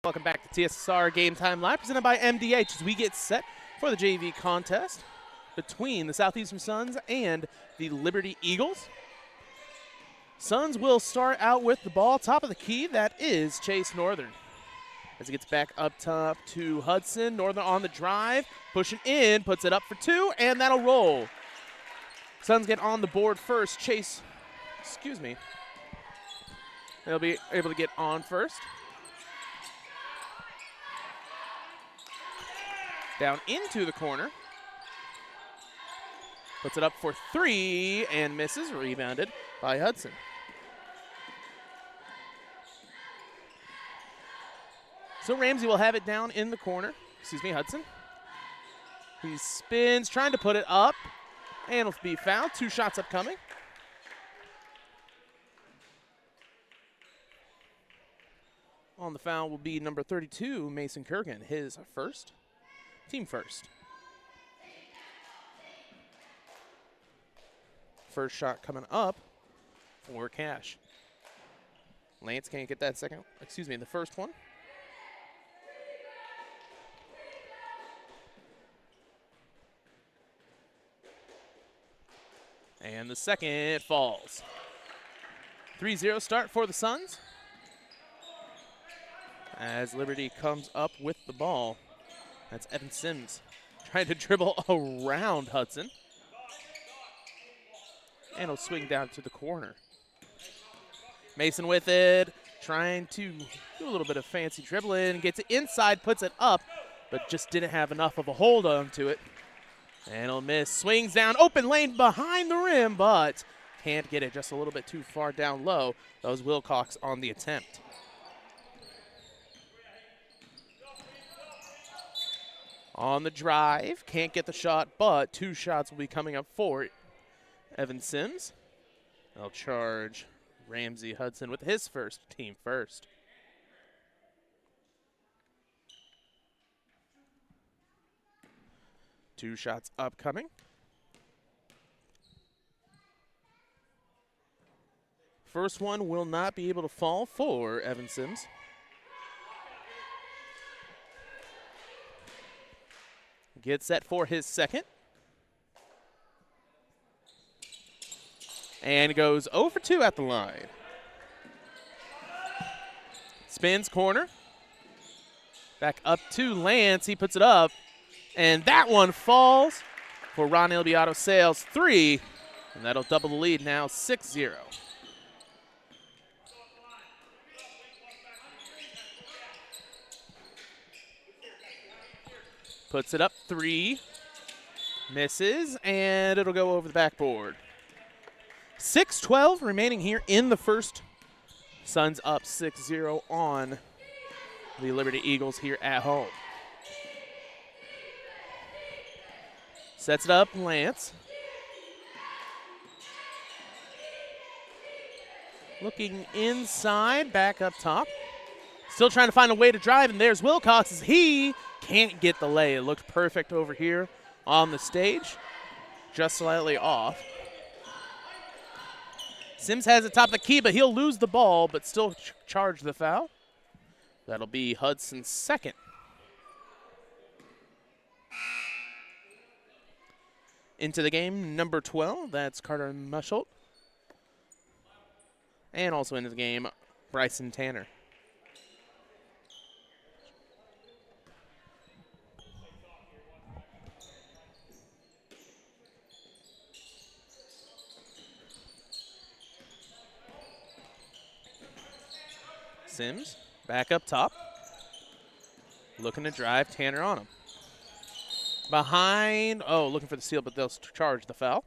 Welcome back to TSSR Game Time Live, presented by MDH as we get set for the JV contest between the Southeastern Suns and the Liberty Eagles. Suns will start out with the ball, top of the key. That is Chase Northern. As he gets back up top to Hudson. Northern on the drive, pushing in, puts it up for two, and that'll roll. Suns get on the board first. Chase, they'll be able to get on first. Down into the corner. Puts it up for three and misses. Rebounded by Hudson. So Ramsey will have it down in the corner. Hudson. He spins, trying to put it up, and will be fouled. 2 shots upcoming. On the foul will be number 32, Mason Kurgan, his first. Team first. First shot coming up for Cash. Lance can't get that the first one. And the second falls. 3-0 start for the Suns. As Liberty comes up with the ball. That's Evan Sims trying to dribble around Hudson. And he'll swing down to the corner. Mason with it, trying to do a little bit of fancy dribbling. Gets it inside, puts it up, but just didn't have enough of a hold on to it. And he'll miss. Swings down, open lane behind the rim, but can't get it, just a little bit too far down low. That was Wilcox on the attempt. On the drive, can't get the shot, but 2 shots will be coming up for Evan Sims. They'll charge Ramsey Hudson with his first, team first. Two shots upcoming. First one will not be able to fall for Evan Sims. Gets set for his second. And goes 0 for 2 at the line. Spins corner. Back up to Lance. He puts it up. And that one falls for Ron Ilbiato Sales 3. And that'll double the lead now, 6-0. Puts it up 3, misses, and it'll go over the backboard. 6:12 remaining here in the first. Suns up 6-0 on the Liberty Eagles here at home. Sets it up, Lance. Looking inside, back up top. Still trying to find a way to drive, and there's Wilcox as he can't get the lay. It looked perfect over here on the stage. Just slightly off. Sims has it top of the key, but he'll lose the ball, but still charge the foul. That'll be Hudson's second. Into the game, number 12, that's Carter Muschelt. And also into the game, Bryson Tanner. Sims back up top. Looking to drive, Tanner on him. Behind, looking for the steal, but they'll charge the foul.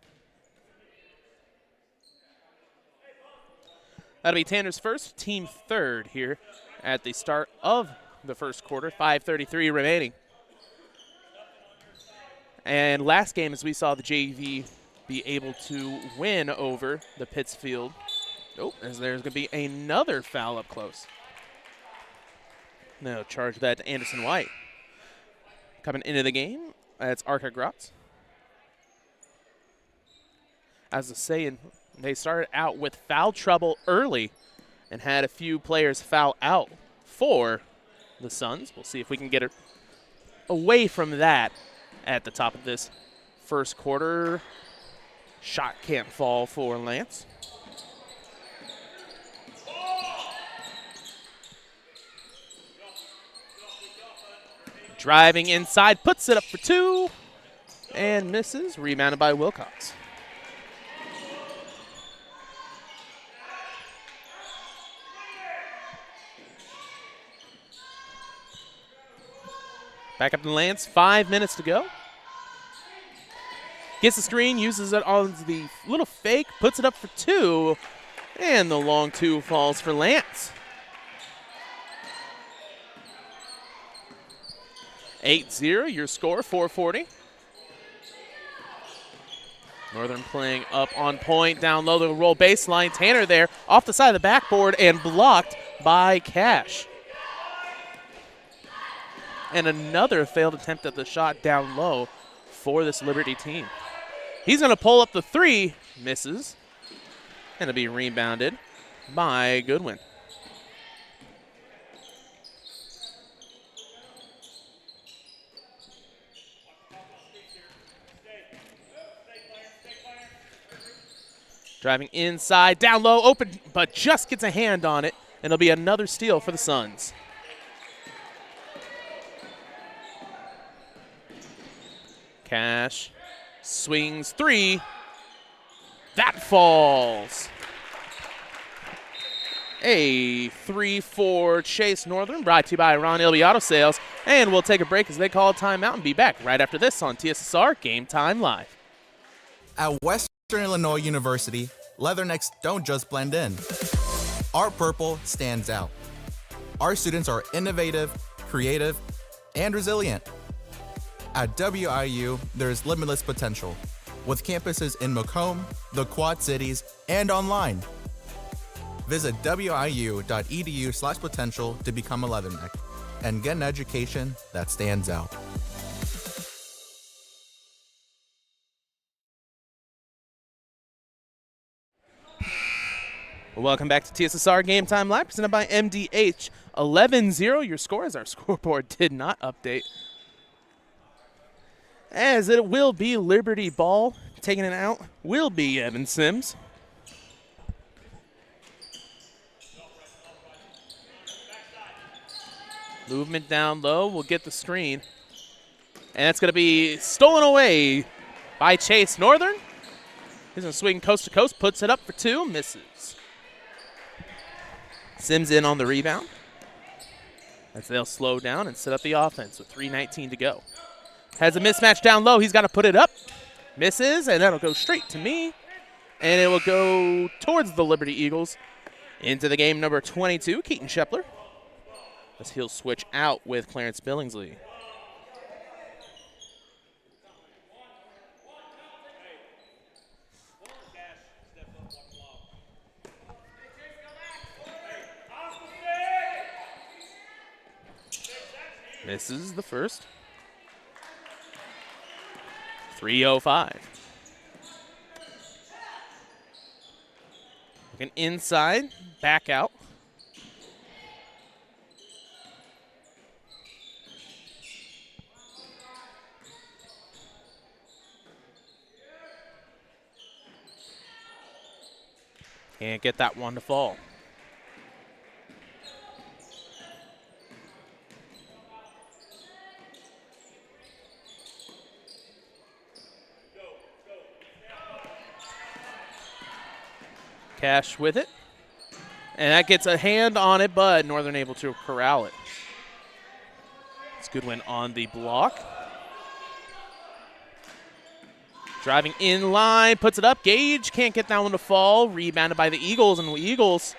That'll be Tanner's first, team third here at the start of the first quarter. 5:33 remaining. And last game, as we saw the JV be able to win over the Pittsfield. As there's going to be another foul up close. No, charge that to Anderson White. Coming into the game, that's Arca Gratz. As I was saying, they started out with foul trouble early and had a few players foul out for the Suns. We'll see if we can get it away from that at the top of this first quarter. Shot can't fall for Lance. Driving inside, puts it up for two, and misses. Rebounded by Wilcox. Back up to Lance, 5 minutes to go. Gets the screen, uses it on the little fake, puts it up for two, and the long two falls for Lance. 8-0, your score, 4:40. Northern playing up on point, down low, the roll baseline. Tanner there, off the side of the backboard, and blocked by Cash. And another failed attempt at the shot down low for this Liberty team. He's going to pull up the three, misses, and it'll be rebounded by Goodwin. Driving inside, down low, open, but just gets a hand on it, and it'll be another steal for the Suns. Cash swings three. That falls. A 3-4 Chase Northern, brought to you by Ron Ilby Auto Sales. And we'll take a break as they call a timeout and be back right after this on TSSR Game Time Live. At Western Illinois University, Leathernecks don't just blend in. Our purple stands out. Our students are innovative, creative, and resilient. At WIU, there's limitless potential, with campuses in Macomb, the Quad Cities, and online. Visit wiu.edu/potential to become a Leatherneck and get an education that stands out. Welcome back to TSSR Game Time Live, presented by MDH. 11-0, your score, as our scoreboard did not update. As it will be Liberty ball. Taking it out will be Evan Sims. Movement down low will get the screen. And it's going to be stolen away by Chase Northern. He's going to swing coast to coast, puts it up for two, misses. Sims in on the rebound as they'll slow down and set up the offense with 3:19 to go. Has a mismatch down low. He's got to put it up. Misses, and that'll go straight to me. And it will go towards the Liberty Eagles. Into the game, number 22, Keaton Shepler, as he'll switch out with Clarence Billingsley. Misses the first. 3:05. Looking inside, back out. Can't get that one to fall. Cash with it. And that gets a hand on it, but Northern able to corral it. It's Goodwin on the block. Driving in line, puts it up. Gage can't get that one to fall. Rebounded by the Eagles, and the Eagles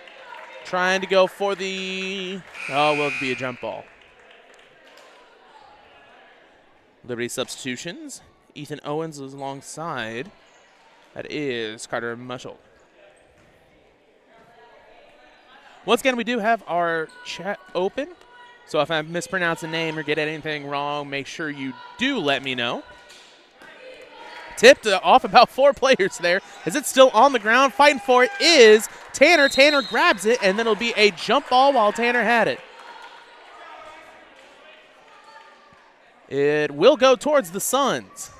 trying to go for the, will it be a jump ball. Liberty substitutions. Ethan Owens is alongside. That is Carter Mushel. Once again, we do have our chat open. So if I mispronounce a name or get anything wrong, make sure you do let me know. Tipped off about 4 players there. Is it still on the ground? Fighting for it is Tanner. Tanner grabs it, and then it'll be a jump ball while Tanner had it. It will go towards the Suns.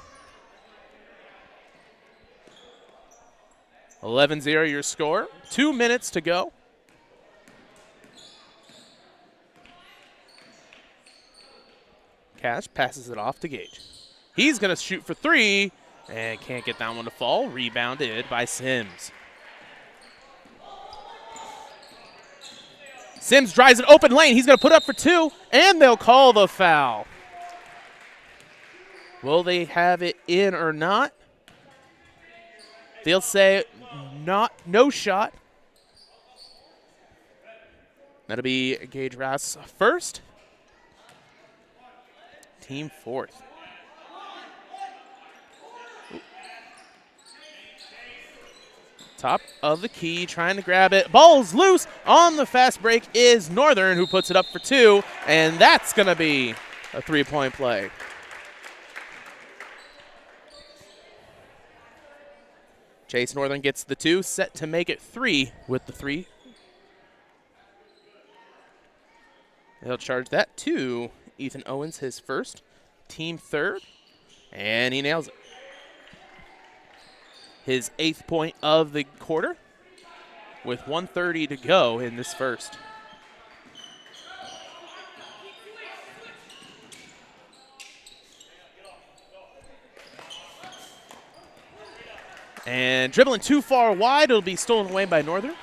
11-0 your score. 2 minutes to go. Cash passes it off to Gage. He's going to shoot for 3 and can't get that one to fall. Rebounded by Sims. Sims drives an open lane. He's going to put up for 2, and they'll call the foul. Will they have it in or not? They'll say no shot. That'll be Gage Rouse first. Team fourth. Top of the key, trying to grab it. Ball's loose. On the fast break is Northern, who puts it up for 2, and that's going to be a 3-point play. Chase Northern gets the 2, set to make it 3 with the 3. He'll charge that to Ethan Owens, his first, team third, and he nails it. His 8th point of the quarter with 1:30 to go in this first. And dribbling too far wide, it'll be stolen away by Northern.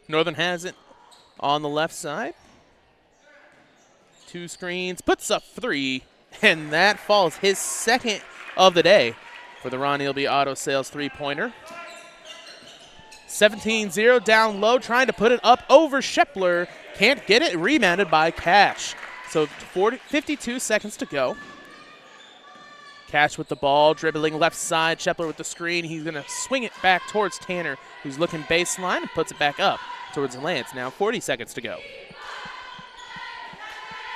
Northern has it on the left side. 2 screens, puts up 3, and that falls his second of the day for the Ron Eelby Auto Sales 3-pointer. 17-0 down low, trying to put it up over Shepler. Can't get it, rebounded by Cash. So 52 seconds to go. Cash with the ball, dribbling left side. Shepler with the screen. He's going to swing it back towards Tanner, who's looking baseline, and puts it back up towards Lance. Now 40 seconds to go.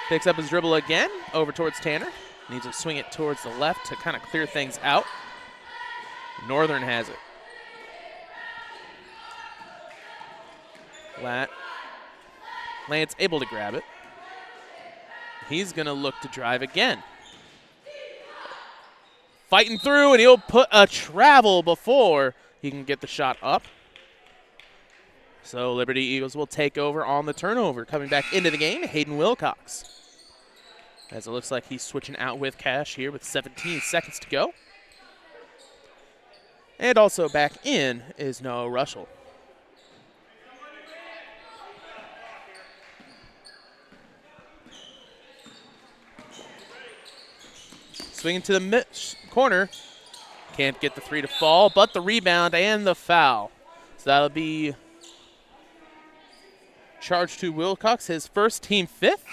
Picks up his dribble again, over towards Tanner. Needs to swing it towards the left to kind of clear things out. Northern has it. Lance able to grab it. He's going to look to drive again. Fighting through, and he'll put a travel before he can get the shot up. So Liberty Eagles will take over on the turnover. Coming back into the game, Hayden Wilcox. As it looks like he's switching out with Cash here with 17 seconds to go. And also back in is Noah Russell. Swinging to the corner. Can't get the 3 to fall, but the rebound and the foul. So that'll be charged to Wilcox, his first, team 5th.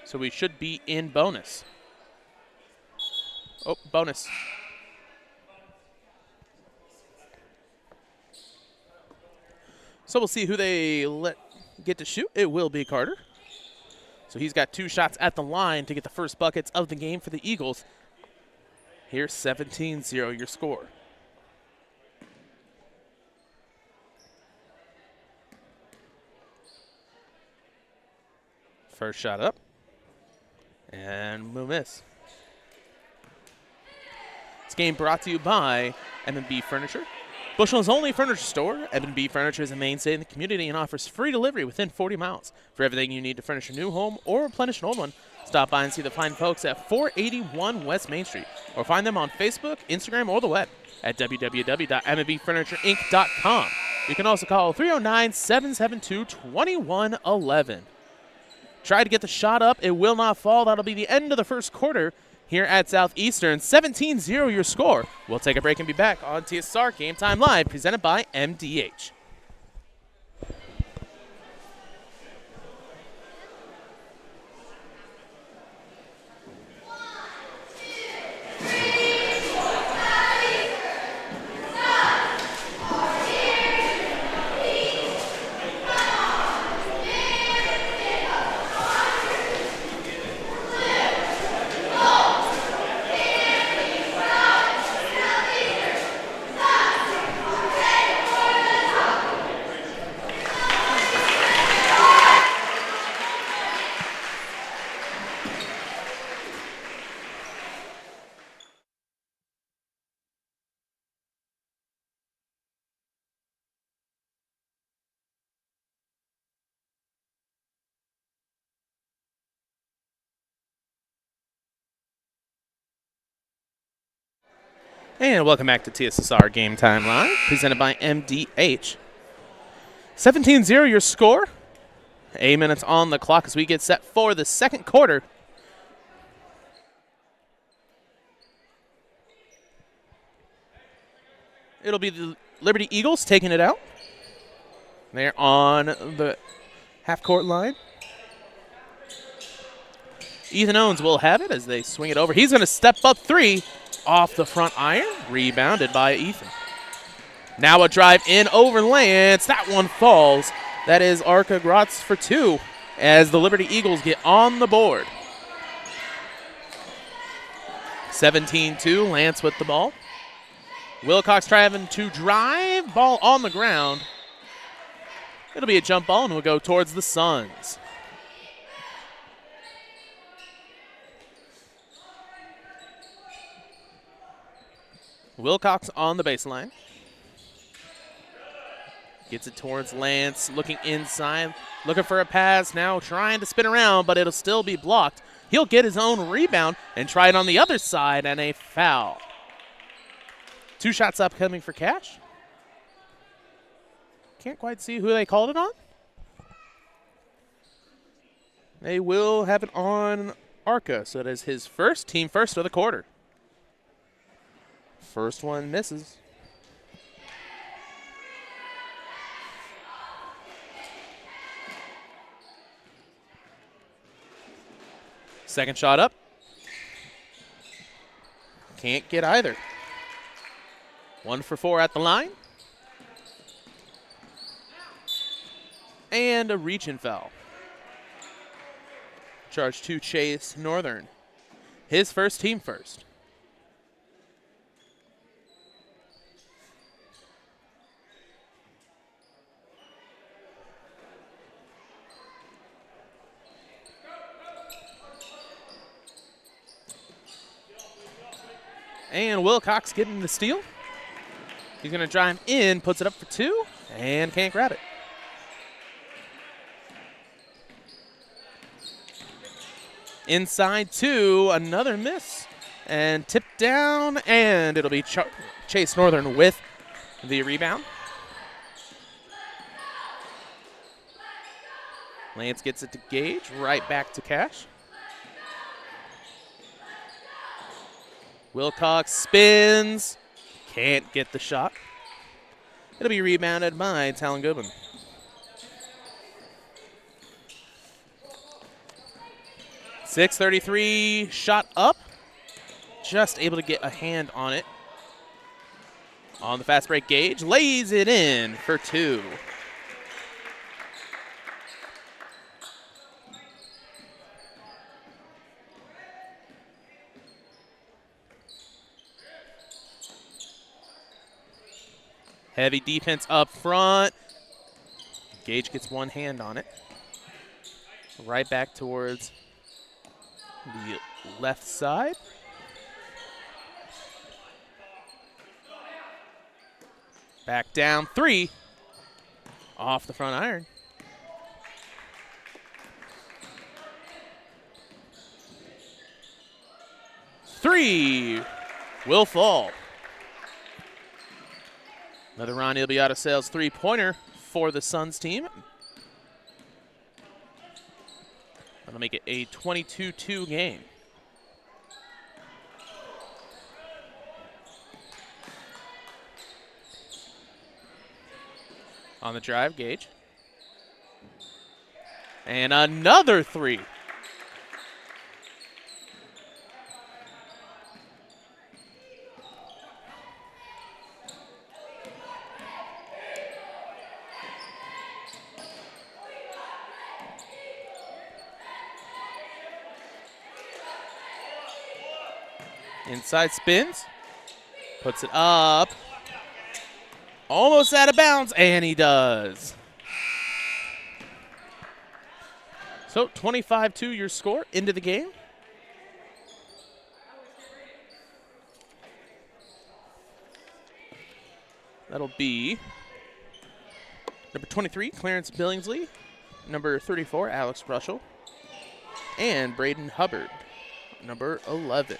So we should be in bonus. Oh, bonus. So we'll see who they let get to shoot. It will be Carter. So he's got 2 shots at the line to get the first buckets of the game for the Eagles. Here's 17-0 your score. First shot up. And we'll miss. This game brought to you by M&B Furniture. Bushnell's only furniture store. M&B Furniture is a mainstay in the community and offers free delivery within 40 miles. For everything you need to furnish a new home or replenish an old one, stop by and see the fine folks at 481 West Main Street, or find them on Facebook, Instagram, or the web at www.mbfurniturinc.com. You can also call 309-772-2111. Try to get the shot up. It will not fall. That'll be the end of the first quarter here at Southeastern. 17-0 your score. We'll take a break and be back on TSSR Game Time Live, presented by MDH. And welcome back to TSSR Game Time Live, presented by MDH. 17-0 your score. 8 minutes on the clock as we get set for the second quarter. It'll be the Liberty Eagles taking it out. They're on the half-court line. Ethan Owens will have it as they swing it over. He's going to step up three off the front iron. Rebounded by Ethan. Now a drive in over Lance. That one falls. That is Arca Gratz for two as the Liberty Eagles get on the board. 17-2, Lance with the ball. Wilcox trying to drive. Ball on the ground. It'll be a jump ball and we'll go towards the Suns. Wilcox on the baseline. Gets it towards Lance, looking inside, looking for a pass, now trying to spin around, but it'll still be blocked. He'll get his own rebound and try it on the other side, and a foul. 2 shots upcoming for Cash. Can't quite see who they called it on. They will have it on Arca, so that is his first, team first of the quarter. First one misses. Second shot up. Can't get either. 1 for 4 at the line. And a reach-in foul. Charge to Chase Northern. His first, team first. And Wilcox getting the steal. He's going to drive in, puts it up for 2, and can't grab it. Inside 2, another miss. And tipped down, and it'll be Chase Northern with the rebound. Lance gets it to Gage, right back to Cash. Wilcox spins, can't get the shot. It'll be rebounded by Talon Goodwin. .633 shot up, just able to get a hand on it. On the fast break, Gage lays it in for 2. Heavy defense up front. Gage gets one hand on it. Right back towards the left side. Back down 3. Off the front iron. Three will fall. Another Ronnie Ilbiata-Sales three-pointer for the Suns team. That'll make it a 22-2 game. On the drive, Gage. And another 3. Inside spins, puts it up, almost out of bounds, and he does. So 25-2 your score into the game. That'll be number 23, Clarence Billingsley, number 34, Alex Russell, and Braden Hubbard, number 11.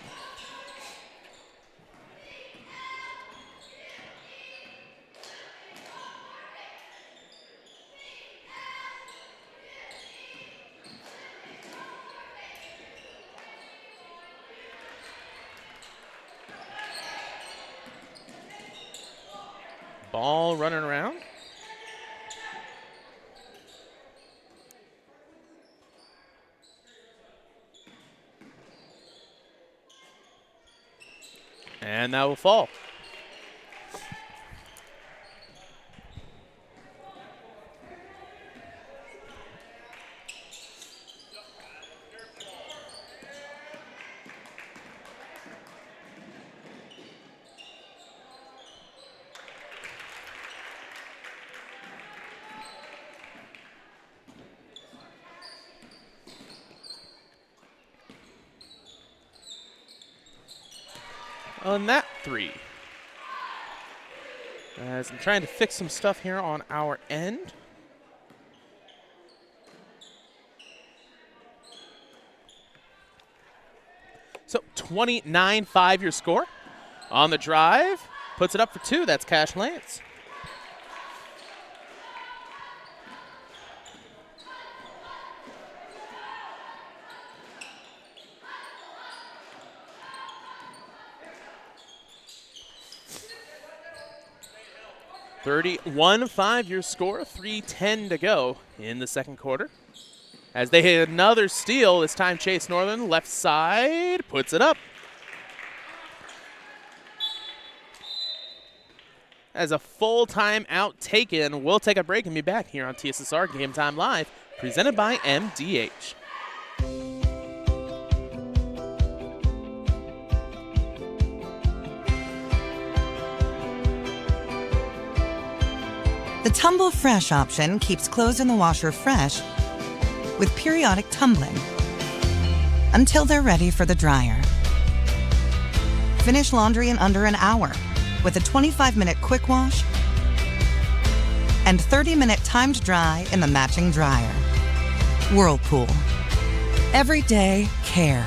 Ball running around. And that will fall. On that 3. As I'm trying to fix some stuff here on our end. So 29-5 your score. On the drive, puts it up for 2. That's Cash Lance. (31-5) your score, 3:10 to go in the second quarter. As they hit another steal, this time Chase Northern, left side, puts it up. As a full timeout taken, we'll take a break and be back here on TSSR Game Time Live, presented by MDH. The Tumble Fresh option keeps clothes in the washer fresh with periodic tumbling until they're ready for the dryer. Finish laundry in under an hour with a 25-minute quick wash and 30-minute timed dry in the matching dryer. Whirlpool. Everyday care.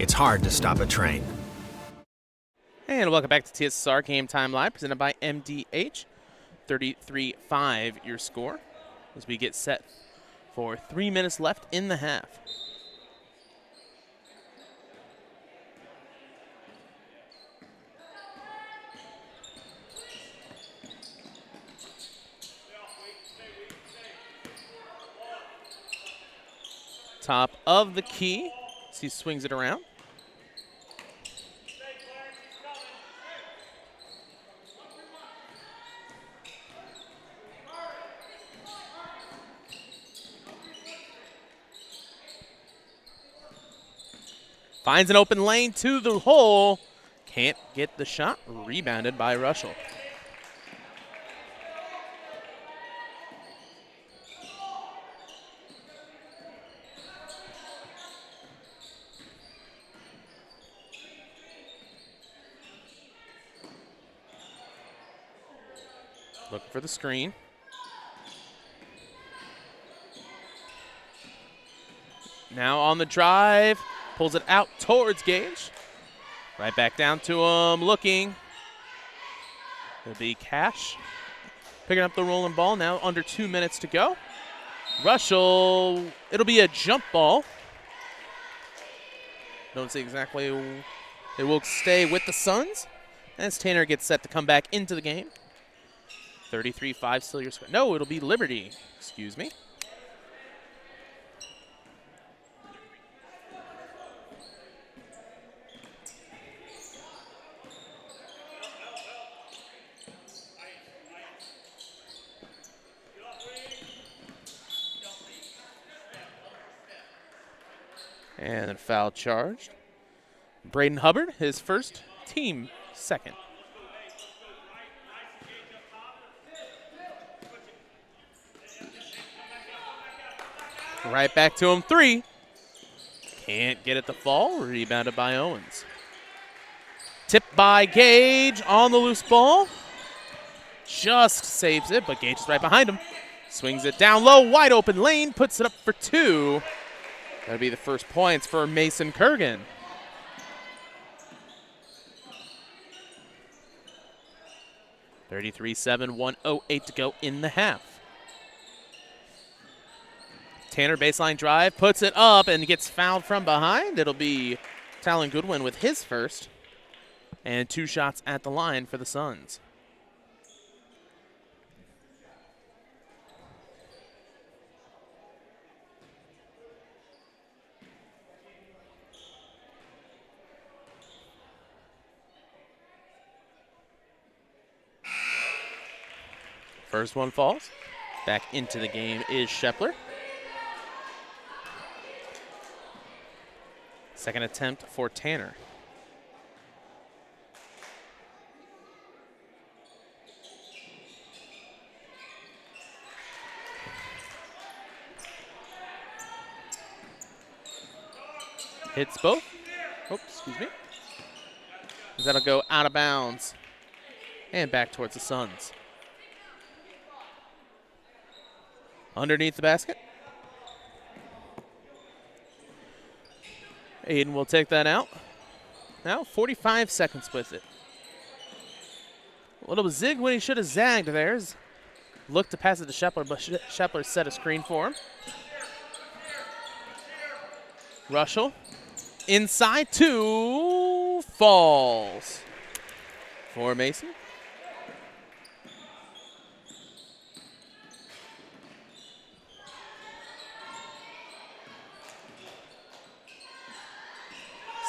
It's hard to stop a train. And welcome back to TSSR Game Time Live, presented by MDH. 33-5 your score as we get set for 3 minutes left in the half. Top of the key as he swings it around. Finds an open lane to the hole. Can't get the shot. Rebounded by Russell. Looking for the screen. Now on the drive. Pulls it out towards Gage. Right back down to him, looking. It'll be Cash. Picking up the rolling ball, now under 2 minutes to go. Russell, it'll be a jump ball. Don't see exactly. It will stay with the Suns as Tanner gets set to come back into the game. 33-5 still your score. No, it'll be Liberty, excuse me. And then foul charged. Braden Hubbard, his first, team second. Right back to him, 3. Can't get it to fall, rebounded by Owens. Tipped by Gage on the loose ball. Just saves it, but Gage is right behind him. Swings it down low, wide open lane, puts it up for 2. That'll be the first points for Mason Kurgan. 33-7, 1:08 to go in the half. Tanner baseline drive, puts it up and gets fouled from behind. It'll be Talon Goodwin with his first. And 2 shots at the line for the Suns. First one falls. Back into the game is Shepler. Second attempt for Tanner. Hits both. Oops, excuse me. That'll go out of bounds and back towards the Suns. Underneath the basket. Aiden will take that out. Now 45 seconds with it. A little zig when he should have zagged there. Looked to pass it to Shepler, but Shepler set a screen for him. Russell. Inside 2. Falls for Mason.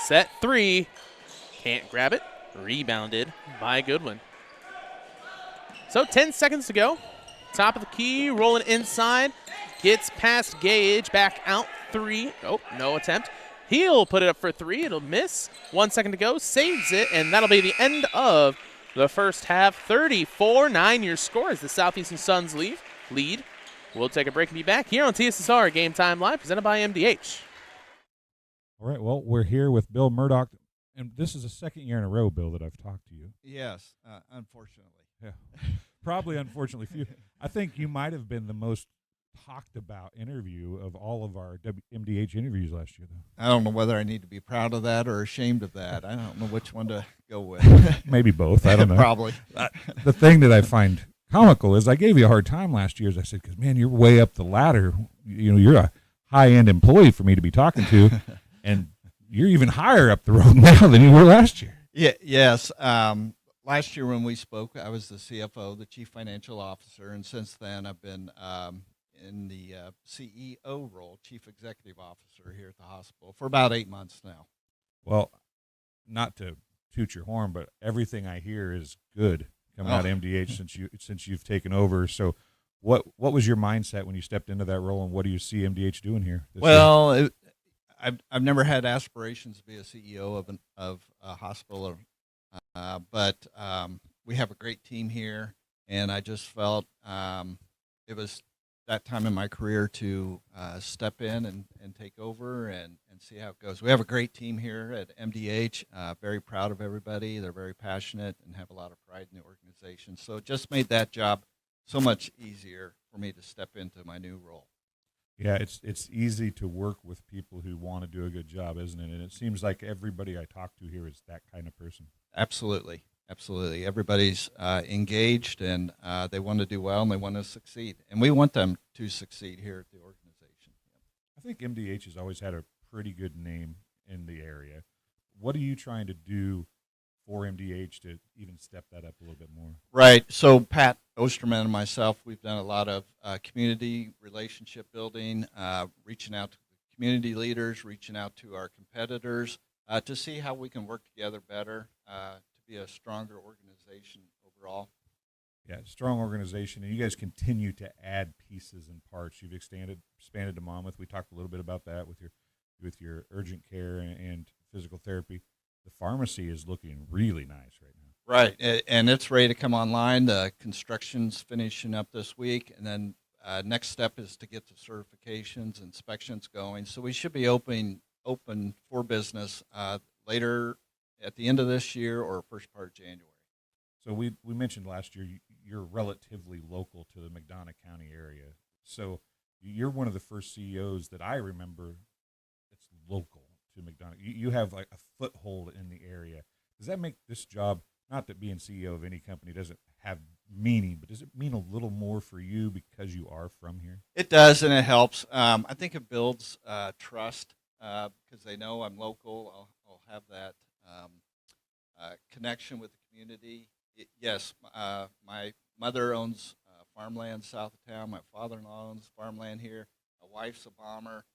Set 3. Can't grab it. Rebounded by Goodwin. So 10 seconds to go. Top of the key, rolling inside. Gets past Gage, back out 3. Oh, no attempt. He'll put it up for 3. It'll miss. 1 second to go. Saves it, and that'll be the end of the first half. 34-9 your score as the Southeastern Suns lead. We'll take a break and be back here on TSSR Game Time Live, presented by MDH. All right, well, we're here with Bill Murdoch, and this is the second year in a row, Bill, that I've talked to you. Yes, unfortunately. Yeah, probably unfortunately for you. I think you might have been the most talked about interview of all of our MDH interviews last year, though. I don't know whether I need to be proud of that or ashamed of that. I don't know which one to go with. Maybe both. I don't know. Probably. The thing that I find comical is I gave you a hard time last year. As I said, because, man, you're way up the ladder. You know, you're a high-end employee for me to be talking to. And you're even higher up the road now than you were last year. Yeah. Yes. Last year when we spoke, I was the CFO, the Chief Financial Officer, and since then I've been in the CEO role, Chief Executive Officer here at the hospital for about 8 months now. Well, not to toot your horn, but everything I hear is good coming out of MDH since you've taken over. So, what was your mindset when you stepped into that role, and what do you see MDH doing here? Well, I've never had aspirations to be a CEO of a hospital, but we have a great team here, and I just felt it was that time in my career to step in and take over and see how it goes. We have a great team here at MDH, very proud of everybody. They're very passionate and have a lot of pride in the organization. So it just made that job so much easier for me to step into my new role. Yeah, it's easy to work with people who want to do a good job, isn't it? And it seems like everybody I talk to here is that kind of person. Absolutely. Everybody's engaged, and they want to do well, and they want to succeed. And we want them to succeed here at the organization. I think MDH has always had a pretty good name in the area. What are you trying to do for MDH to even step that up a little bit more? Right. So Pat Osterman and myself, we've done a lot of community relationship building, reaching out to the community leaders, reaching out to our competitors to see how we can work together better to be a stronger organization overall. Yeah, strong organization, and you guys continue to add pieces and parts. You've expanded to Monmouth. We talked a little bit about that with your urgent care and physical therapy. The pharmacy is looking really nice right now. Right, and it's ready to come online. The construction's finishing up this week, and then next step is to get the certifications, inspections going. So we should be open for business later at the end of this year or first part of January. So we mentioned last year you're relatively local to the McDonough County area. So you're one of the first CEOs that I remember that's local to McDonough. You have like a foothold in the area. Does that make this job, not that being CEO of any company doesn't have meaning, but does it mean a little more for you because you are from here? It does, and it helps. I think it builds trust because they know I'm local. I'll have that connection with the community. Yes, my mother owns farmland south of town. My father-in-law owns farmland here. My wife's a bomber.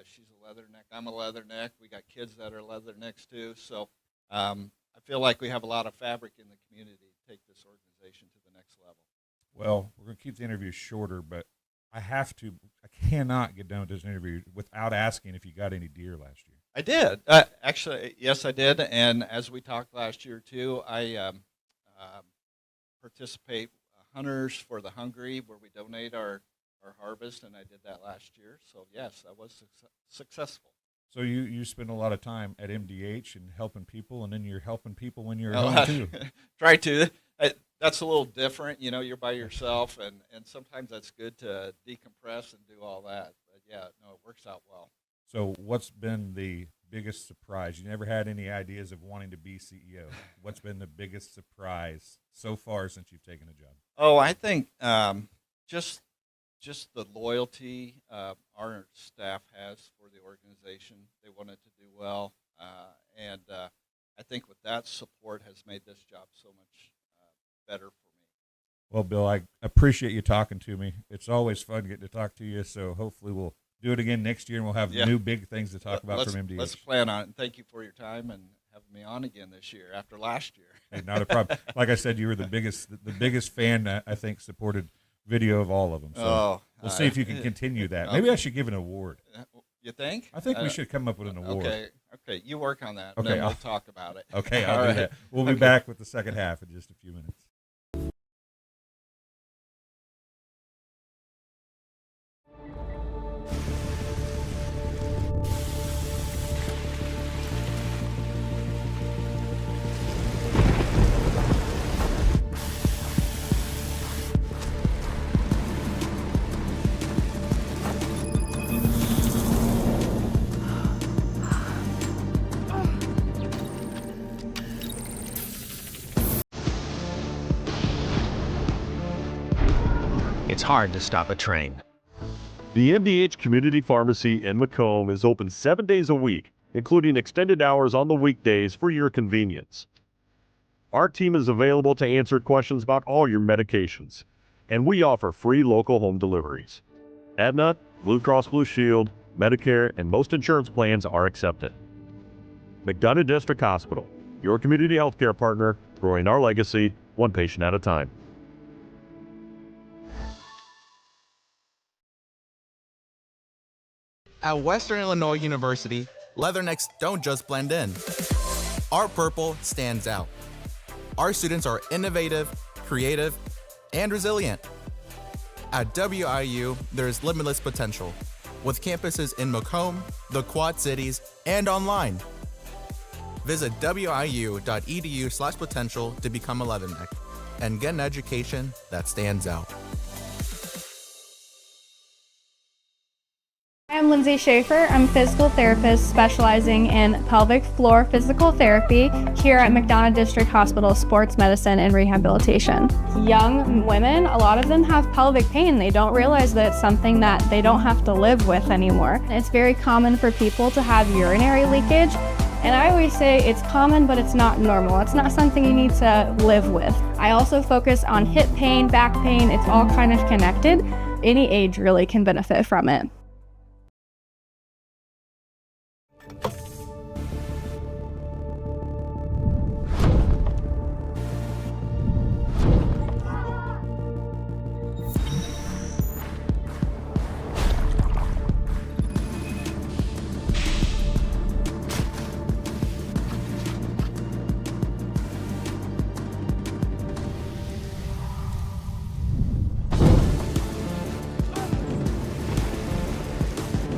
She's a leatherneck. I'm a leatherneck. We got kids that are leathernecks too. So I feel like we have a lot of fabric in the community to take this organization to the next level. Well, we're going to keep the interview shorter, but I cannot get done with this interview without asking if you got any deer last year. I did. Actually, yes, I did. And as we talked last year too, I participate Hunters for the Hungry, where we donate our harvest, and I did that last year. So yes, I was successful. So you spend a lot of time at MDH and helping people, and then you're helping people when you're home too. Try to. That's a little different. You're by yourself, and sometimes that's good to decompress and do all that. But yeah, no, it works out well. So what's been the biggest surprise? You never had any ideas of wanting to be CEO. What's been the biggest surprise so far since you've taken a job? Oh, I think just the loyalty our staff has for the organization. They want it to do well, and I think with that support has made this job so much better for me. Well, Bill, I appreciate you talking to me. It's always fun getting to talk to you, so hopefully we'll do it again next year, and we'll have new big things to talk about from MDH. Let's plan on it, and thank you for your time and having me on again this year after last year. Hey, not a problem. Like I said, you were the biggest fan that I think supported video of all of them. So we'll see if you can continue that. Maybe I should give an award. You think? I think we should come up with an award. Okay, you work on that. Okay, and then we'll talk about it. Okay, I'll do that. We'll be back with the second half in just a few minutes. It's hard to stop a train. The MDH Community Pharmacy in Macomb is open 7 days a week, including extended hours on the weekdays for your convenience. Our team is available to answer questions about all your medications, and we offer free local home deliveries. Aetna, Blue Cross Blue Shield, Medicare, and most insurance plans are accepted. McDonough District Hospital, your community healthcare partner, growing our legacy one patient at a time. At Western Illinois University, leathernecks don't just blend in. Our purple stands out. Our students are innovative, creative, and resilient. At WIU, there's limitless potential, with campuses in Macomb, the Quad Cities, and online. Visit wiu.edu/potential to become a leatherneck and get an education that stands out. I'm Lindsay Schaefer. I'm a physical therapist specializing in pelvic floor physical therapy here at McDonough District Hospital Sports Medicine and Rehabilitation. Young women, a lot of them have pelvic pain. They don't realize that it's something that they don't have to live with anymore. It's very common for people to have urinary leakage. And I always say it's common, but it's not normal. It's not something you need to live with. I also focus on hip pain, back pain. It's all kind of connected. Any age really can benefit from it.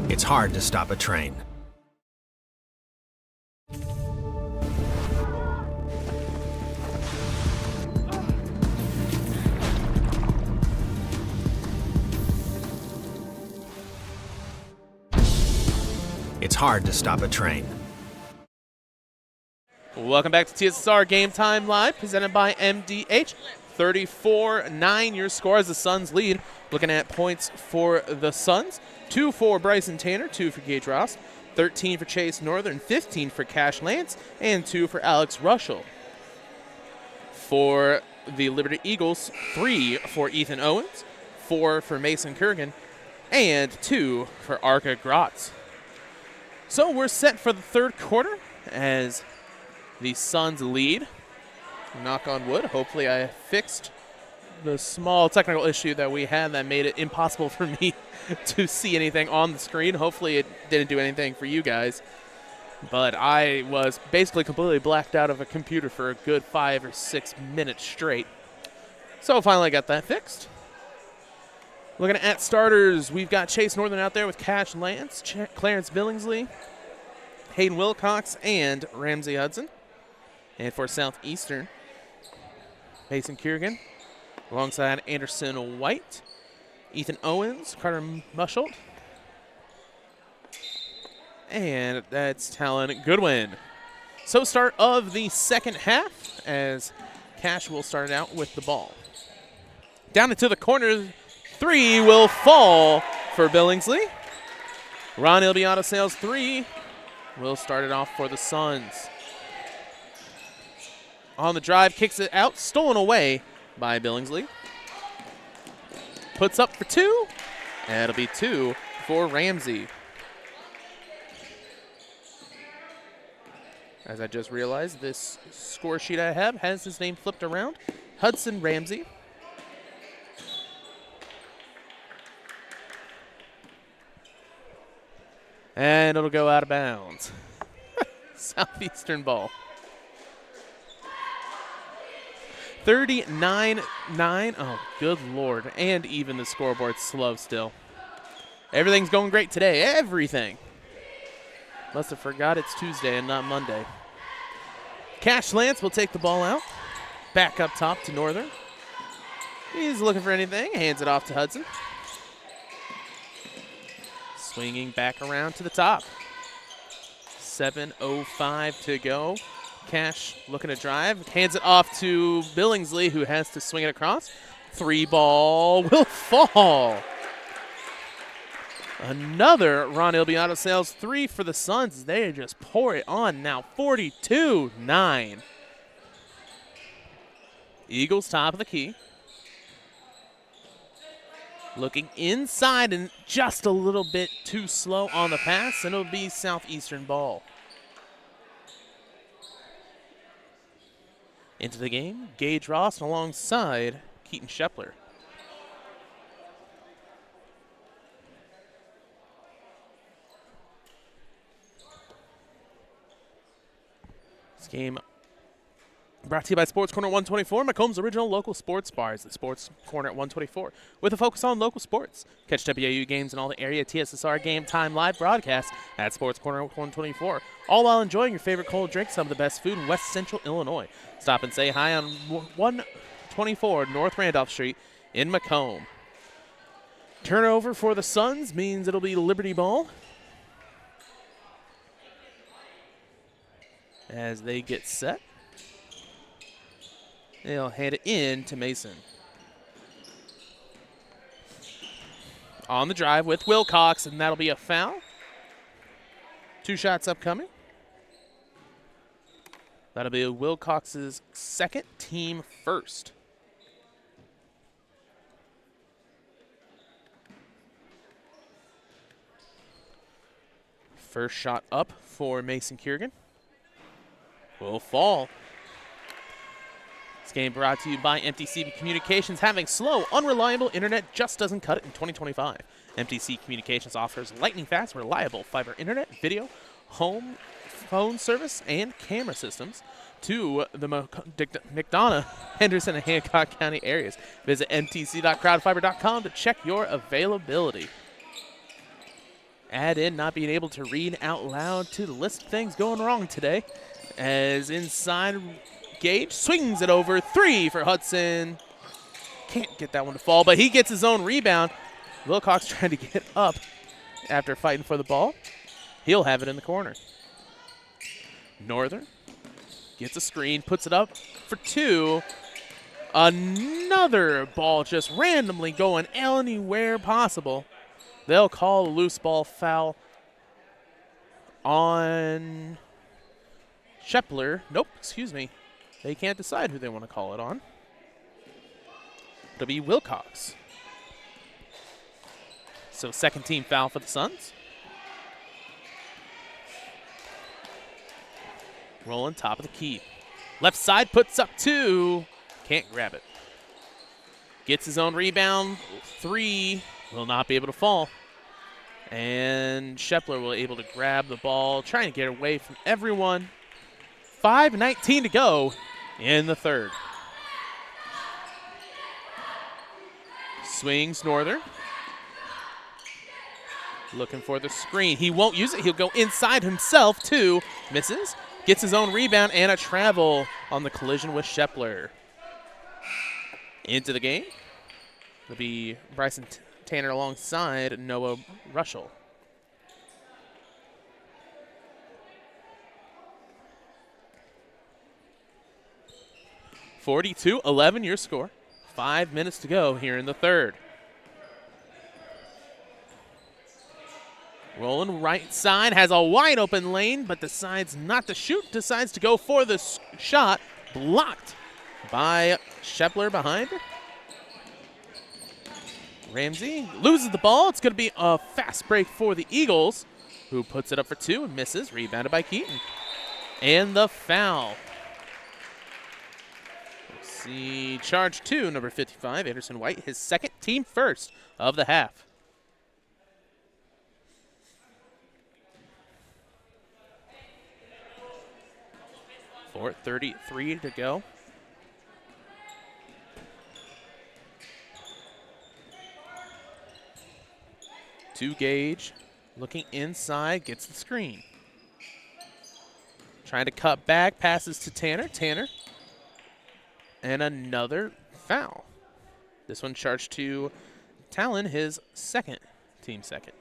It's hard to stop a train. It's hard to stop a train. Welcome back to TSSR Game Time Live, presented by MDH. 34-9 your score as the Suns lead. Looking at points for the Suns, 2 for Bryson Tanner, 2 for Gage Ross, 13 for Chase Northern, 15 for Cash Lance, and 2 for Alex Rushell. For the Liberty Eagles, 3 for Ethan Owens, 4 for Mason Kurgan, and 2 for Arca Grotz. So we're set for the third quarter as the Suns lead. Knock on wood. Hopefully I fixed the small technical issue that we had that made it impossible for me to see anything on the screen. Hopefully it didn't do anything for you guys. But I was basically completely blacked out of a computer for a good 5 or 6 minutes straight. So finally got that fixed. Looking at starters, we've got Chase Northern out there with Cash Lance, Clarence Billingsley, Hayden Wilcox, and Ramsey Hudson. And for Southeastern, Mason Kiergan, alongside Anderson White, Ethan Owens, Carter Muschelt, and that's Talon Goodwin. So start of the second half as Cash will start out with the ball. Down into the corner, 3 will fall for Billingsley. Ron Ilbiato Sales 3 will start it off for the Suns. On the drive, kicks it out, stolen away by Billingsley. Puts up for 2, and it'll be 2 for Ramsey. As I just realized, this score sheet I have has his name flipped around. Hudson Ramsey. And it'll go out of bounds. Southeastern ball. 39-9. Oh, good Lord. And even the scoreboard's slow still. Everything's going great today. Everything. Must have forgot it's Tuesday and not Monday. Cash Lance will take the ball out. Back up top to Northern. He's looking for anything. Hands it off to Hudson. Swinging back around to the top. 7:05 to go. Cash looking to drive. Hands it off to Billingsley, who has to swing it across. 3 ball will fall. Another Ron Ilbiato Sales 3 for the Suns. They just pour it on now. 42-9. Eagles top of the key. Looking inside and just a little bit too slow on the pass, and it'll be Southeastern ball. Into the game, Gage Ross alongside Keaton Shepler. This game brought to you by Sports Corner 124, Macomb's original local sports bars, the Sports Corner at 124, with a focus on local sports. Catch WAU games and all the area TSSR Game Time live broadcasts at Sports Corner 124, all while enjoying your favorite cold drink, some of the best food in West Central Illinois. Stop and say hi on 124 North Randolph Street in Macomb. Turnover for the Suns means it'll be Liberty ball as they get set. They'll hand it in to Mason. On the drive with Wilcox, and that'll be a foul. 2 shots upcoming. That'll be Wilcox's second, team first. First shot up for Mason Kiergan. Will fall. This game brought to you by MTC Communications. Having slow, unreliable internet just doesn't cut it in 2025. MTC Communications offers lightning-fast, reliable fiber internet, video, home phone service, and camera systems to the McDonough, Henderson, and Hancock County areas. Visit mtc.crowdfiber.com to check your availability. Add in not being able to read out loud to the list of things going wrong today, as inside Gage swings it over. 3 for Hudson. Can't get that one to fall, but he gets his own rebound. Wilcox trying to get up after fighting for the ball. He'll have it in the corner. Northern gets a screen, puts it up for 2. Another ball just randomly going anywhere possible. They'll call a loose ball foul on Shepler. Nope, excuse me. They can't decide who they want to call it on. It'll be Wilcox. So second team foul for the Suns. Rolling top of the key. Left side puts up 2. Can't grab it. Gets his own rebound. 3. Will not be able to fall. And Shepler will able to grab the ball, trying to get away from everyone. 5:19 to go in the third. Swings Northern. Looking for the screen. He won't use it. He'll go inside himself, too. Misses. Gets his own rebound and a travel on the collision with Shepler. Into the game. It'll be Bryson Tanner alongside Noah Rushell. (42-11) your score. 5 minutes to go here in the third. Rolling right side, has a wide open lane, but decides not to shoot, decides to go for the shot. Blocked by Shepler behind. Ramsey loses the ball. It's going to be a fast break for the Eagles, who puts it up for 2 and misses. Rebounded by Keaton. And the foul. Let's see, charge 2, number 55, Anderson White, his second, team first of the half. .4:33 to go. To Gage, looking inside, gets the screen. Trying to cut back, passes to Tanner. Tanner. And another foul. This one charged to Talon, his second, team second.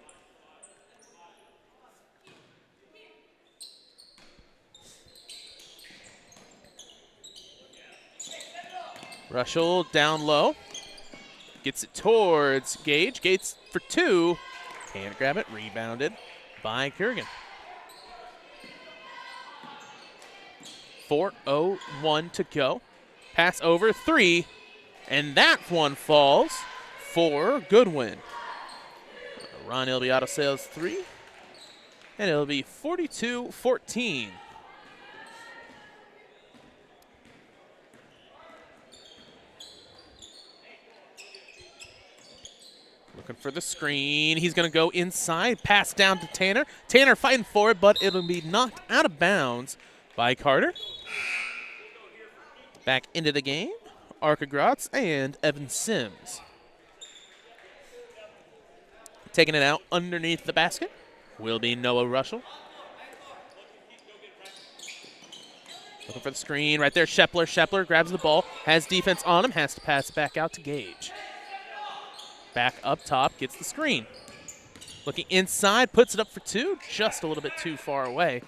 Rushell down low. Gets it towards Gage. Gates for 2. Can't grab it. Rebounded by Kurgan. 4:01 to go. Pass over 3. And that one falls for Goodwin. Ron Ilbiato sails 3. And it'll be 42-14. Looking for the screen. He's going to go inside. Pass down to Tanner. Tanner fighting for it, but it'll be knocked out of bounds by Carter. Back into the game, Arca Gratz and Evan Sims. Taking it out underneath the basket will be Noah Rushell. Looking for the screen right there. Shepler. Shepler grabs the ball, has defense on him, has to pass it back out to Gage. Back up top, gets the screen. Looking inside, puts it up for 2, just a little bit too far away.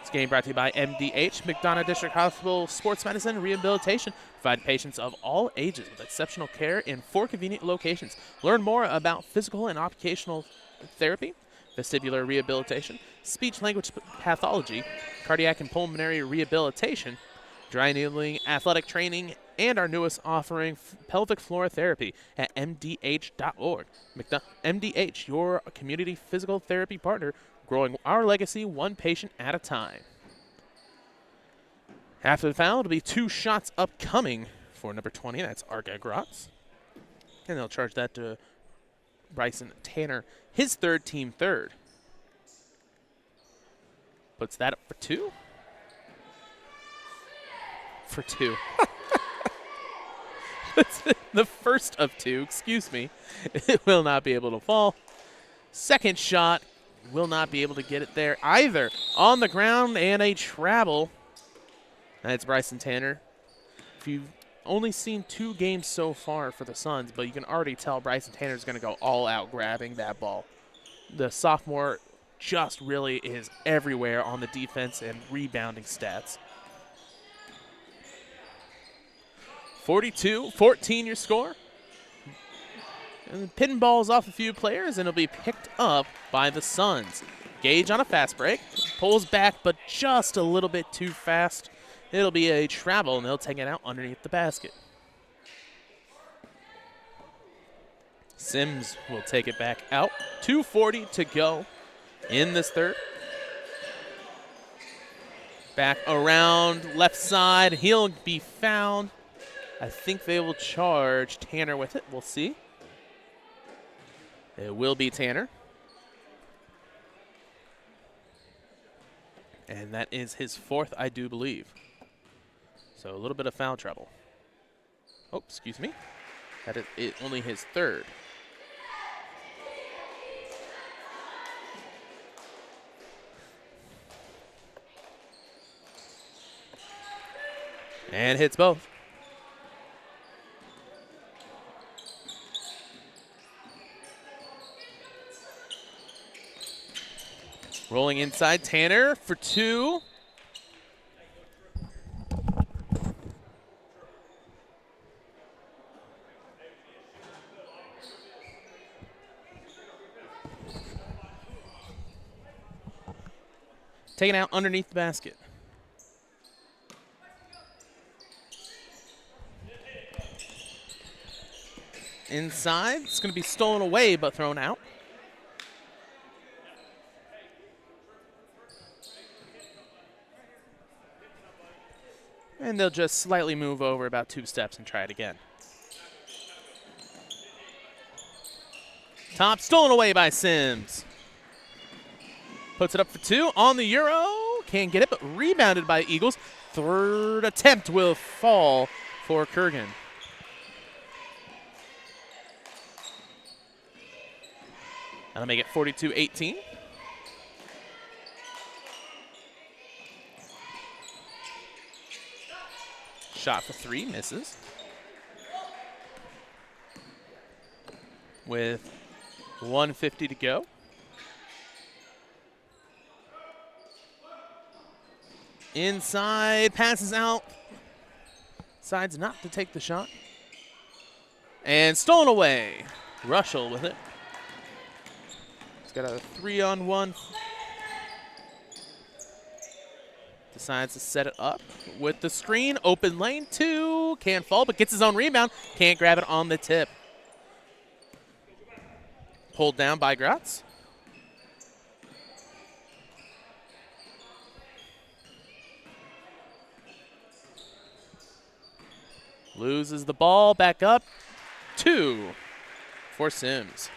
This game brought to you by MDH, McDonough District Hospital Sports Medicine and Rehabilitation. Provide patients of all ages with exceptional care in 4 convenient locations. Learn more about physical and occupational therapy, vestibular rehabilitation, speech-language pathology, cardiac and pulmonary rehabilitation, dry needling, athletic training, and our newest offering, pelvic floor therapy at mdh.org. MDH, your community physical therapy partner, growing our legacy 1 patient at a time. After the foul, it'll be 2 shots upcoming for number 20. That's Arca Gratz. And they'll charge that to Bryson Tanner, his third, team third. Puts that up for 2. For 2. The first of 2, excuse me. It will not be able to fall. Second shot will not be able to get it there either. On the ground and a travel. That's Bryson Tanner. If you've only seen 2 games so far for the Suns, but you can already tell Bryson Tanner's going to go all out grabbing that ball. The sophomore just really is everywhere on the defense and rebounding stats. 42-14 your score. And pinballs off a few players, and it'll be picked up by the Suns. Gage on a fast break. Pulls back, but just a little bit too fast. It'll be a travel, and they'll take it out underneath the basket. Sims will take it back out. 2:40 to go in this third. Back around left side. He'll be found. I think they will charge Tanner with it. We'll see. It will be Tanner. And that is his fourth, I do believe. So a little bit of foul trouble. Oh, excuse me. That is only his third. And hits both. Rolling inside, Tanner for two. Taken out underneath the basket. Inside, it's going to be stolen away but thrown out. And they'll just slightly move over about 2 steps and try it again. Top stolen away by Sims. Puts it up for 2 on the Euro. Can't get it, but rebounded by Eagles. Third attempt will fall for Kurgan. That'll make it 42-18. Shot for 3, misses. With 1:50 to go. Inside, passes out. Decides not to take the shot. And stolen away. Rushell with it. He's got a 3-on-1. Decides to set it up with the screen. Open lane, 2. Can't fall, but gets his own rebound. Can't grab it on the tip. Pulled down by Gratz. Loses the ball, back up. 2 for Sims.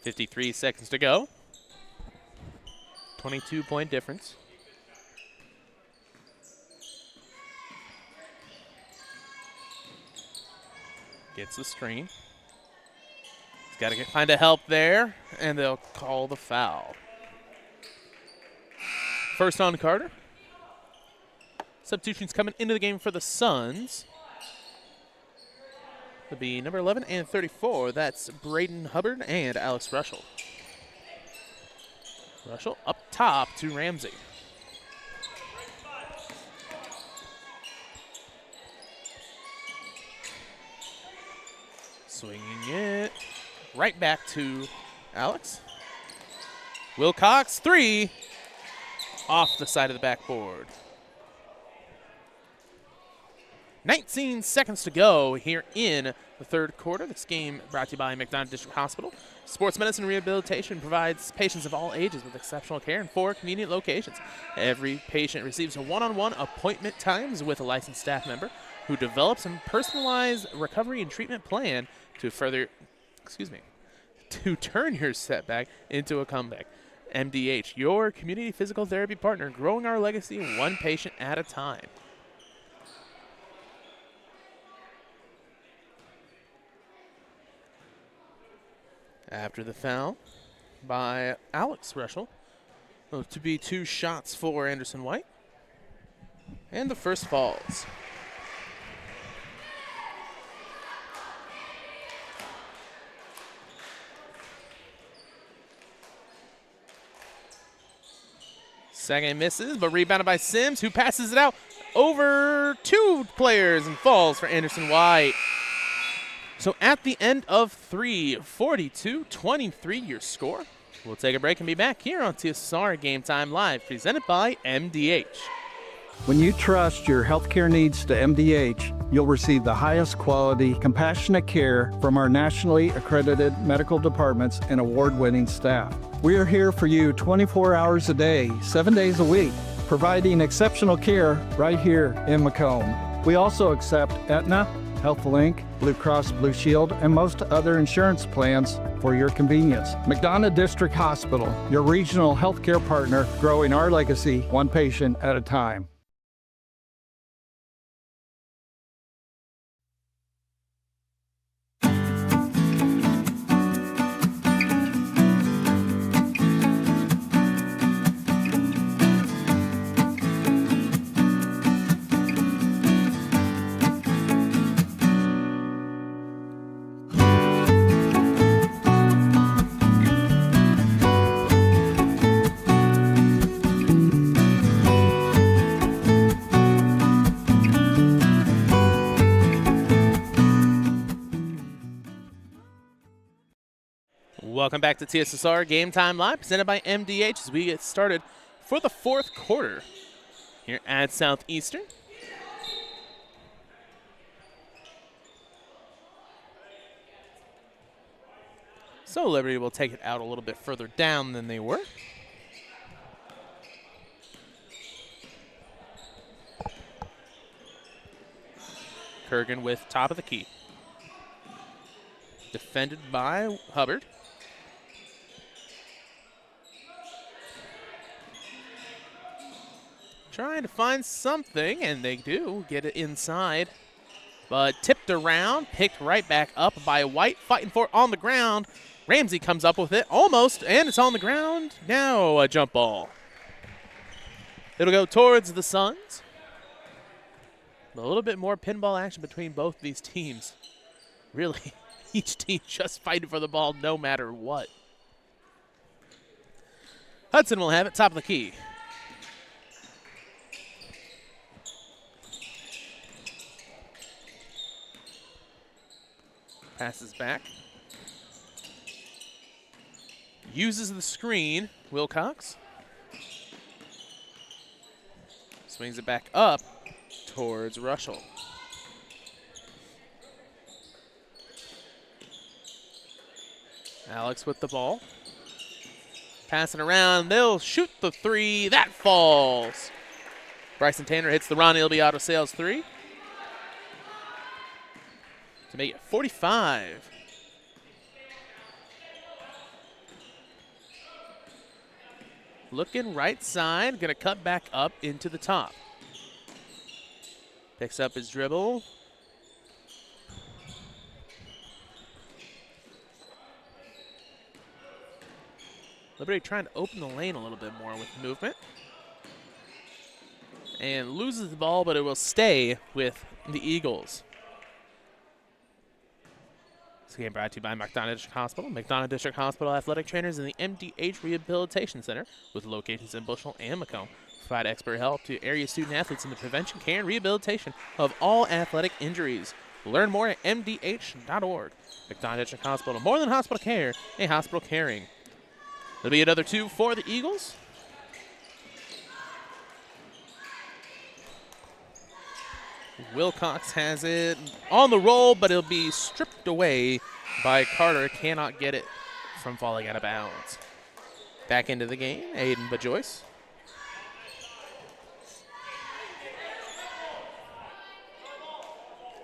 .53 seconds to go. 22-point difference. Gets the screen. He's got to find a help there, and they'll call the foul. First on Carter. Substitutions coming into the game for the Suns. It'll be number 11 and 34. That's Braden Hubbard and Alex Rushell. Rushell up top to Ramsey. Swinging it right back to Alex. Wilcox, 3. Off the side of the backboard. 19 seconds to go here in the third quarter. This game brought to you by McDonough District Hospital. Sports medicine rehabilitation provides patients of all ages with exceptional care in 4 convenient locations. Every patient receives a one-on-one appointment times with a licensed staff member who develops a personalized recovery and treatment plan to turn your setback into a comeback. MDH, your community physical therapy partner, growing our legacy one patient at a time. After the foul by Alex Rushell, to be 2 shots for Anderson White. And the first falls. Second misses, but rebounded by Sims, who passes it out over 2 players and falls for Anderson White. So at the end of 3, 42-23 your score. We'll take a break and be back here on TSSR Game Time Live, presented by MDH. When you trust your healthcare needs to MDH, you'll receive the highest quality, compassionate care from our nationally accredited medical departments and award-winning staff. We are here for you 24 hours a day, 7 days a week, providing exceptional care right here in Macomb. We also accept Aetna, HealthLink, Blue Cross Blue Shield, and most other insurance plans for your convenience. McDonough District Hospital, your regional healthcare partner, growing our legacy one patient at a time. Welcome back to TSSR Game Time Live, presented by MDH as we get started for the 4th quarter here at Southeastern. So Liberty will take it out a little bit further down than they were. Kurgan with top of the key. Defended by Hubbard. Trying to find something, and they do get it inside. But tipped around, picked right back up by White, fighting for it on the ground. Ramsey comes up with it, almost, and it's on the ground. Now a jump ball. It'll go towards the Suns. A little bit more pinball action between both these teams. Really, each team just fighting for the ball no matter what. Hudson will have it, top of the key. Passes back. Uses the screen, Wilcox. Swings it back up towards Rushell. Alex with the ball. Passing around, they'll shoot the 3, that falls. Bryson Tanner hits the Ronnie Ilbiato Sales 3. To make it 45. Looking right side, gonna cut back up into the top. Picks up his dribble. Liberty trying to open the lane a little bit more with movement. And loses the ball, but it will stay with the Eagles. This game brought to you by McDonough District Hospital. McDonough District Hospital athletic trainers in the MDH Rehabilitation Center with locations in Bushnell and Macomb provide expert help to area student athletes in the prevention, care, and rehabilitation of all athletic injuries. Learn more at mdh.org. McDonough District Hospital, more than hospital care, a hospital caring. There'll be another 2 for the Eagles. Wilcox has it on the roll, but it'll be stripped away by Carter. Cannot get it from falling out of bounds. Back into the game, Aiden Bajoyce.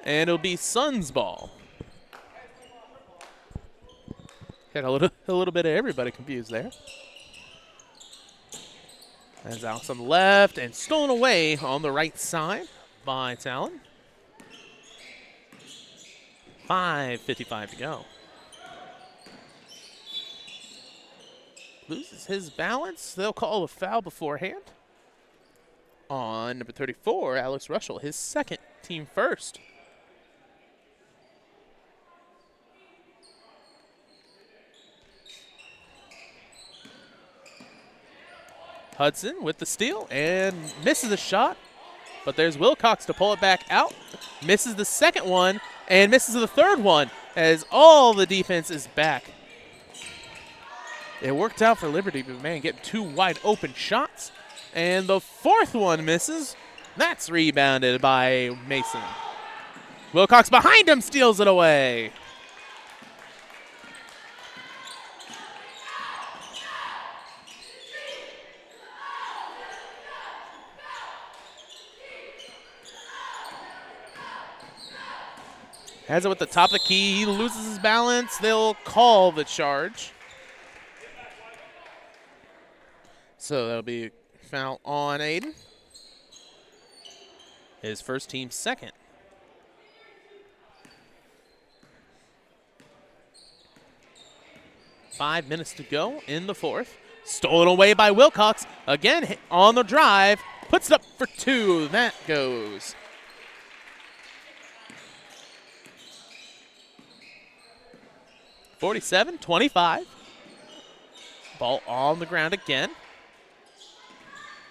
And it'll be Suns ball. Got a little bit of everybody confused there. As Alex on the left and stolen away on the right side by Talon. 5:55 to go. Loses his balance. They'll call a foul beforehand on number 34, Alex Rushell, his second, team first. Hudson with the steal and misses a shot, but there's Wilcox to pull it back out. Misses the second one and misses the third one as all the defense is back. It worked out for Liberty, but man, getting 2 wide open shots. And the fourth one misses. That's rebounded by Mason. Wilcox behind him steals it away. Has it with the top of the key. He loses his balance. They'll call the charge. So that'll be a foul on Aiden. His first, team second. Five minutes to go in the fourth. Stolen away by Wilcox. Again on the drive. Puts it up for 2. That goes. (47-25). Ball on the ground again.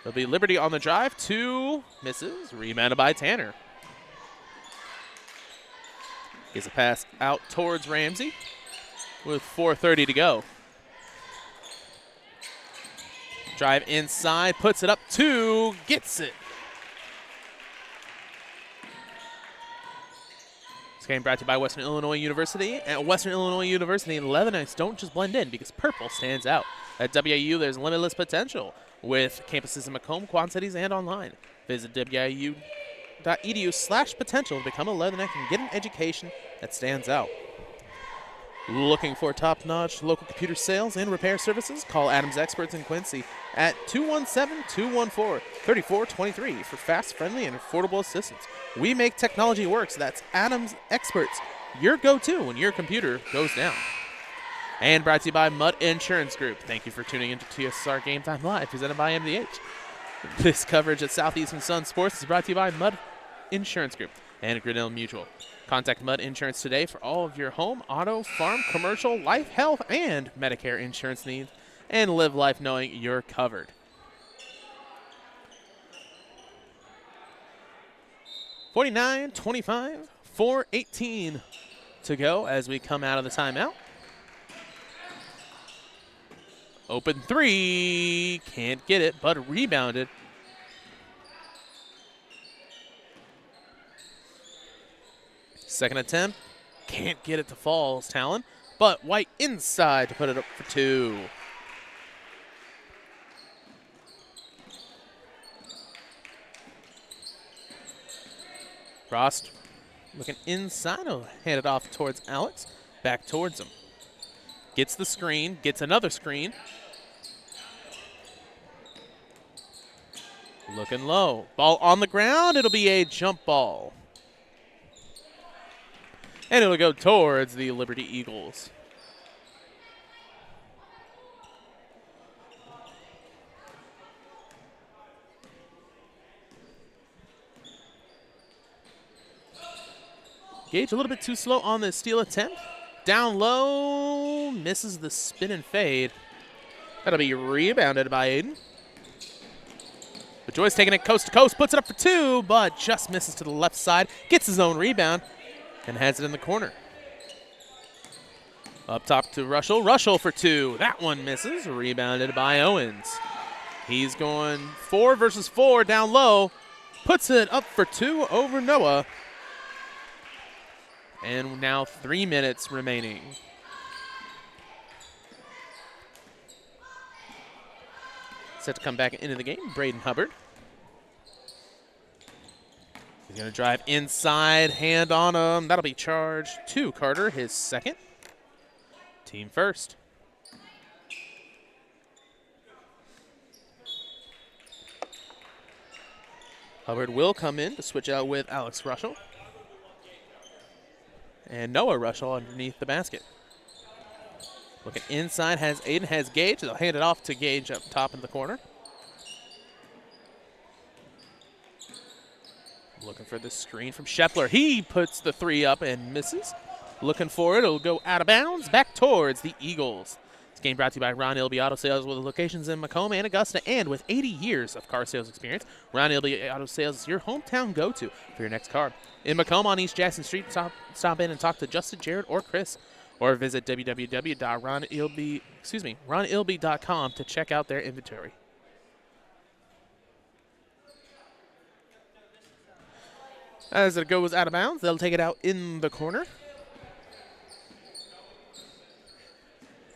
There'll be Liberty on the drive. 2 misses. Rebounded by Tanner. Gets a pass out towards Ramsey with 4:30 to go. Drive inside. Puts it up. 2. Gets it. This game brought to you by Western Illinois University. At Western Illinois University, Leathernecks don't just blend in because purple stands out. At WIU, there's limitless potential with campuses in Macomb, Quad Cities, and online. Visit wiu.edu/potential to become a Leatherneck and get an education that stands out. Looking for top-notch local computer sales and repair services? Call Adams Experts in Quincy at 217-214-3423 for fast, friendly, and affordable assistance. We make technology work, so that's Adams Experts, your go-to when your computer goes down. And brought to you by Mudd Insurance Group. Thank you for tuning into TSSR Game Time Live, presented by MDH. This coverage at Southeastern Sun Sports is brought to you by Mudd Insurance Group and Grinnell Mutual. Contact Mudd Insurance today for all of your home, auto, farm, commercial, life, health, and Medicare insurance needs, and live life knowing you're covered. (49-25), 4:18 to go as we come out of the timeout. Open 3, can't get it, but rebounded. Second attempt, can't get it to Falls Talon, but White inside to put it up for 2. Frost looking inside, will hand it off towards Alex, back towards him. Gets the screen, gets another screen. Looking low, ball on the ground, it'll be a jump ball. And it'll go towards the Liberty Eagles. Gage a little bit too slow on the steal attempt. Down low, misses the spin and fade. That'll be rebounded by Aiden. But Joy's taking it coast to coast, puts it up for 2, but just misses to the left side. Gets his own rebound and has it in the corner. Up top to Rushell. Rushell for 2. That one misses. Rebounded by Owens. He's going 4 versus 4 down low. Puts it up for 2 over Noah. And now 3 minutes remaining. Set to come back into the game, Braden Hubbard. He's going to drive inside, hand on him. That'll be charged to Carter, his second. Team first. Hubbard will come in to switch out with Alex Rushell. And Noah Rushell underneath the basket. Looking inside, has Aiden, has Gage. They'll hand it off to Gage up top in the corner. Looking for the screen from Scheffler. He puts the 3 up and misses. Looking for it. It'll go out of bounds back towards the Eagles. This game brought to you by Ron Ilby Auto Sales with locations in Macomb and Augusta, and with 80 years of car sales experience, Ron Ilby Auto Sales is your hometown go-to for your next car. In Macomb on East Jackson Street, stop in and talk to Justin, Jared, or Chris, or visit ronilby.com to check out their inventory. As it goes out of bounds, they'll take it out in the corner.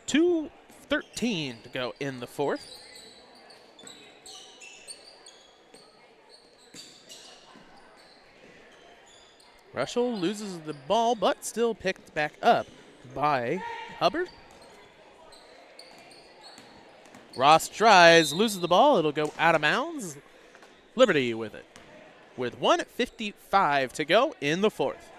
2:13 to go in the fourth. Russell loses the ball, but still picked back up by Hubbard. Ross tries, loses the ball. It'll go out of bounds. Liberty with it, with 1:55 to go in the fourth.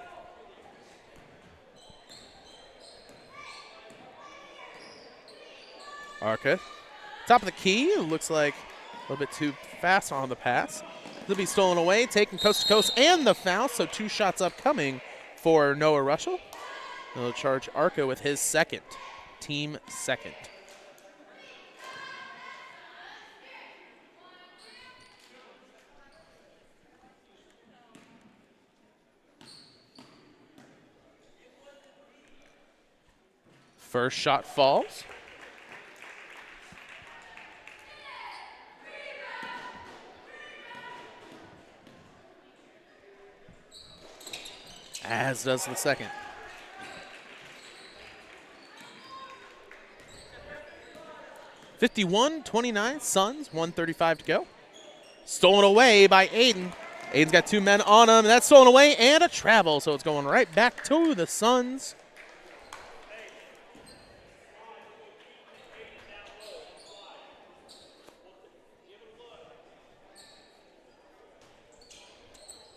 Arca, top of the key. Looks like a little bit too fast on the pass. It'll be stolen away, taken coast to coast, and the foul. So 2 shots upcoming for Noah Russell. He'll charge Arca with his second, team second. First shot falls. As does the second. (51-29) Suns, 1:35 to go. Stolen away by Aiden. Aiden's got 2 men on him, and that's stolen away and a travel, so it's going right back to the Suns.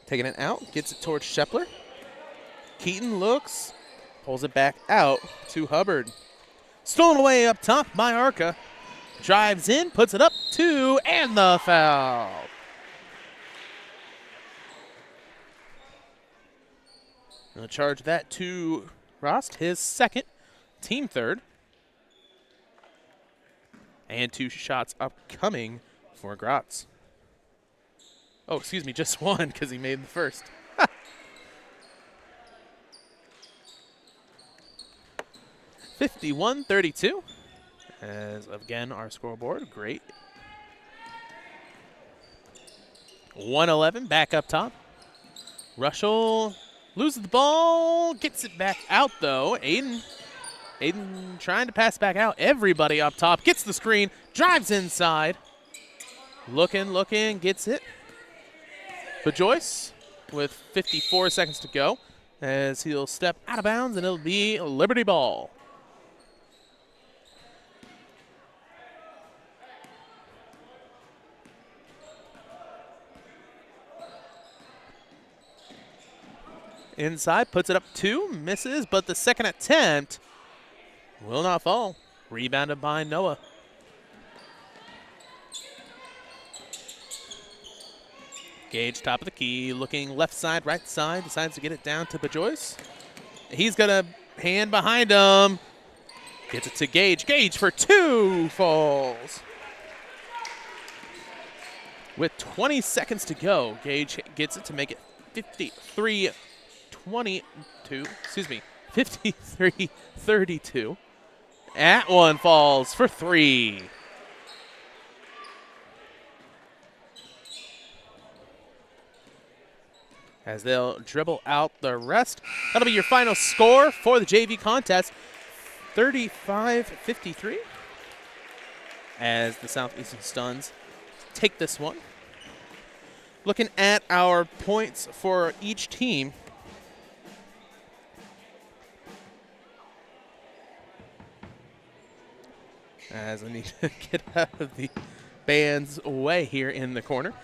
Taking it out, gets it towards Shepler. Keaton looks, pulls it back out to Hubbard. Stolen away up top by Arca. Drives in, puts it up, 2, and the foul. Gonna charge that to Rost, his second, team third. And 2 shots upcoming for Gratz. Oh, excuse me, just 1 because he made the first. 51-32. As again, our scoreboard, great. 1:11 back up top. Russell loses the ball, gets it back out though. Aiden trying to pass back out. Everybody up top gets the screen, drives inside. Looking, gets it. But Joyce with 54 seconds to go as he'll step out of bounds, and it'll be a Liberty ball. Inside, puts it up 2, misses, but the second attempt will not fall. Rebounded by Noah. Gage, top of the key, looking left side, right side, decides to get it down to Bajoyce. He's got a hand behind him. Gets it to Gage. Gage for 2 falls. With 20 seconds to go, Gage gets it to make it 53-32. At one falls for 3. As they'll dribble out the rest. That'll be your final score for the JV contest, 35-53. As the Southeastern Stuns take this one. Looking at our points for each team. As I need to get out of the band's way here in the corner.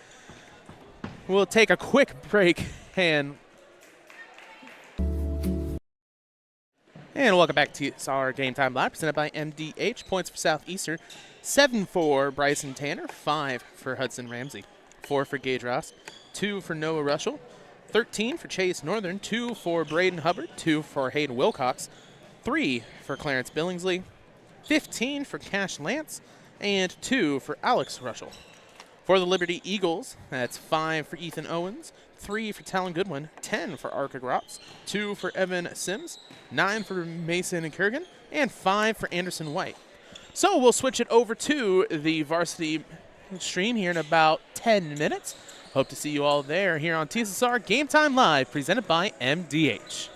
We'll take a quick break and welcome back to TSSR Game Time Live, presented by MDH. Points for Southeastern, 7 for Bryson Tanner, 5 for Hudson Ramsey, 4 for Gage Ross, 2 for Noah Russell, 13 for Chase Northern, 2 for Braden Hubbard, 2 for Hayden Wilcox, 3 for Clarence Billingsley, 15 for Cash Lance, and 2 for Alex Russell. For the Liberty Eagles, that's 5 for Ethan Owens, 3 for Talon Goodwin, 10 for Arca Grops, 2 for Evan Sims, 9 for Mason Kurgan, and 5 for Anderson White. So we'll switch it over to the varsity stream here in about 10 minutes. Hope to see you all there here on TSSR Game Time Live, presented by MDH.